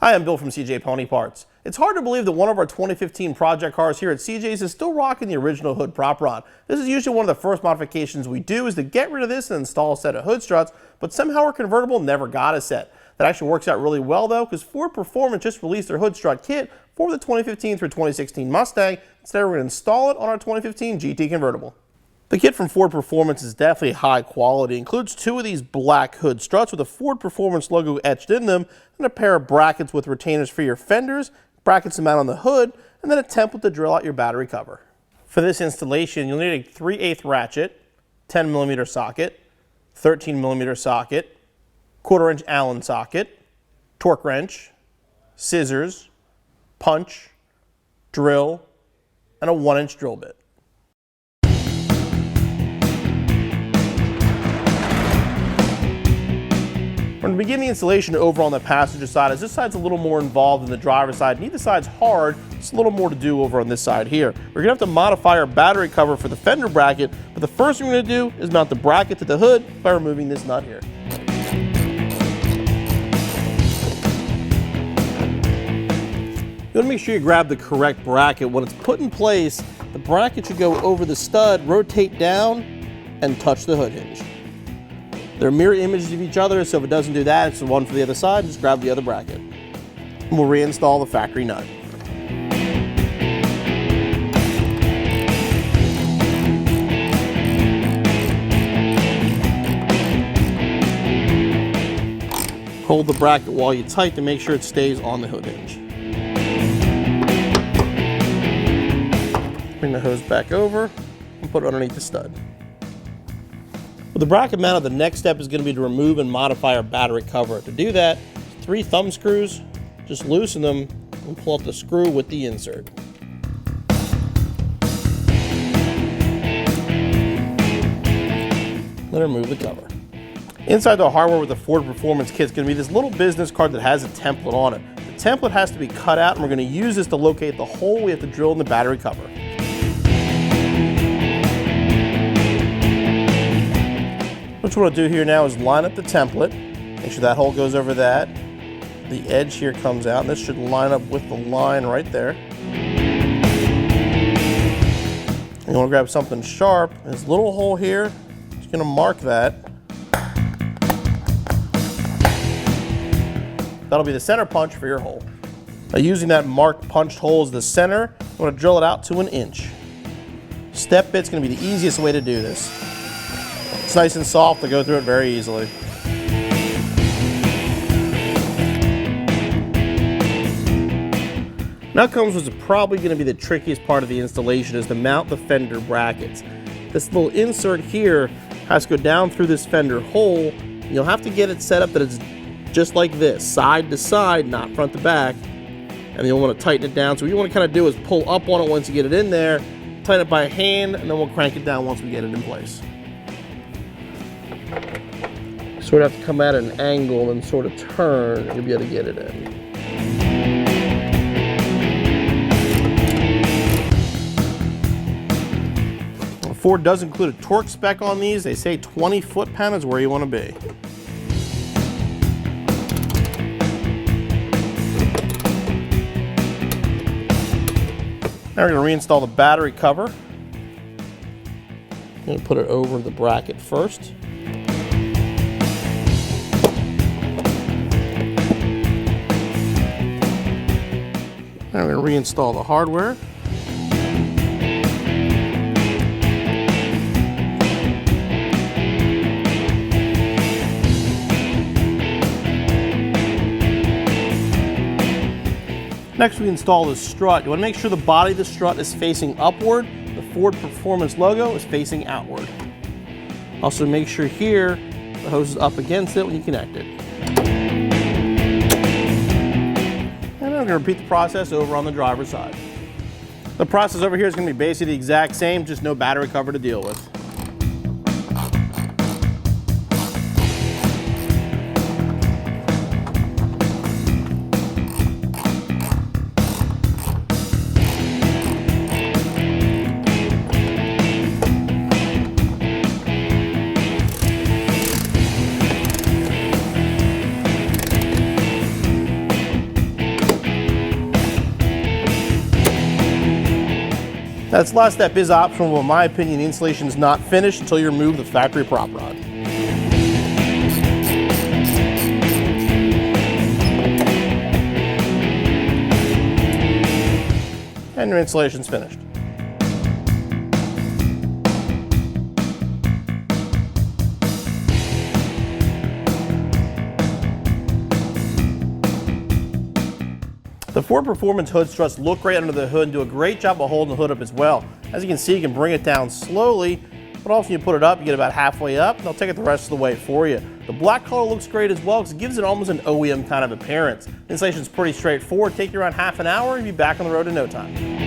Hi, I'm Bill from CJ Pony Parts. It's hard to believe that one of our 2015 project cars here at CJ's is still rocking the original hood prop rod. This is usually one of the first modifications we do is to get rid of this and install a set of hood struts, but somehow our convertible never got a set. That actually works out really well though, because Ford Performance just released their hood strut kit for the 2015 through 2016 Mustang. Instead, we're going to install it on our 2015 GT convertible. The kit from Ford Performance is definitely high quality. It includes two of these black hood struts with a Ford Performance logo etched in them, and a pair of brackets with retainers for your fenders, brackets to mount on the hood, and then a template to drill out your battery cover. For this installation, you'll need a 3/8 ratchet, 10mm socket, 13mm socket, 1/4 inch Allen socket, torque wrench, scissors, punch, drill, and a 1-inch drill bit. We're going to begin the installation over on the passenger side, as this side's a little more involved than the driver's side. Neither side's hard, it's a little more to do over on this side here. We're going to have to modify our battery cover for the fender bracket, but the first thing we're going to do is mount the bracket to the hood by removing this nut here. You want to make sure you grab the correct bracket. When it's put in place, the bracket should go over the stud, rotate down, and touch the hood hinge. They're mirror images of each other, so if it doesn't do that, it's the one for the other side, just grab the other bracket. And we'll reinstall the factory nut. Hold the bracket while you tight to make sure it stays on the hood hinge. Bring the hose back over and put it underneath the stud. With the bracket mounted, the next step is going to be to remove and modify our battery cover. To do that, 3 thumb screws, just loosen them and pull out the screw with the insert. Then remove the cover. Inside the hardware with the Ford Performance kit is going to be this little business card that has a template on it. The template has to be cut out, and we're going to use this to locate the hole we have to drill in the battery cover. What you want to do here now is line up the template. Make sure that hole goes over that. The edge here comes out, and this should line up with the line right there. And you want to grab something sharp. This little hole here, just going to mark that. That'll be the center punch for your hole. Now, using that marked punched hole as the center, you want to drill it out to 1 inch. Step bit's going to be the easiest way to do this. It's nice and soft to go through it very easily. Now comes what's probably going to be the trickiest part of the installation, is to mount the fender brackets. This little insert here has to go down through this fender hole. You'll have to get it set up that it's just like this, side to side, not front to back. And you'll want to tighten it down. So what you want to kind of do is pull up on it once you get it in there, tighten it by hand, and then we'll crank it down once we get it in place. Sort of have to come at an angle and sort of turn, and you'll be able to get it in. Ford does include a torque spec on these. They say 20 foot-pound is where you want to be. Now we're going to reinstall the battery cover. I'm going to put it over the bracket first. Now we're going to reinstall the hardware. Next, we install the strut. You want to make sure the body of the strut is facing upward. The Ford Performance logo is facing outward. Also make sure here the hose is up against it when you connect it. And I'm going to repeat the process over on the driver's side. The process over here is going to be basically the exact same, just no battery cover to deal with. That last step is optional, but in my opinion, the installation is not finished until you remove the factory prop rod. And your installation's finished. The Ford Performance hood struts look great under the hood and do a great job of holding the hood up as well. As you can see, you can bring it down slowly, but also when you put it up, you get about halfway up, and they'll take it the rest of the way for you. The black color looks great as well because it gives it almost an OEM kind of appearance. The installation is pretty straightforward. Take you around half an hour and you'll be back on the road in no time.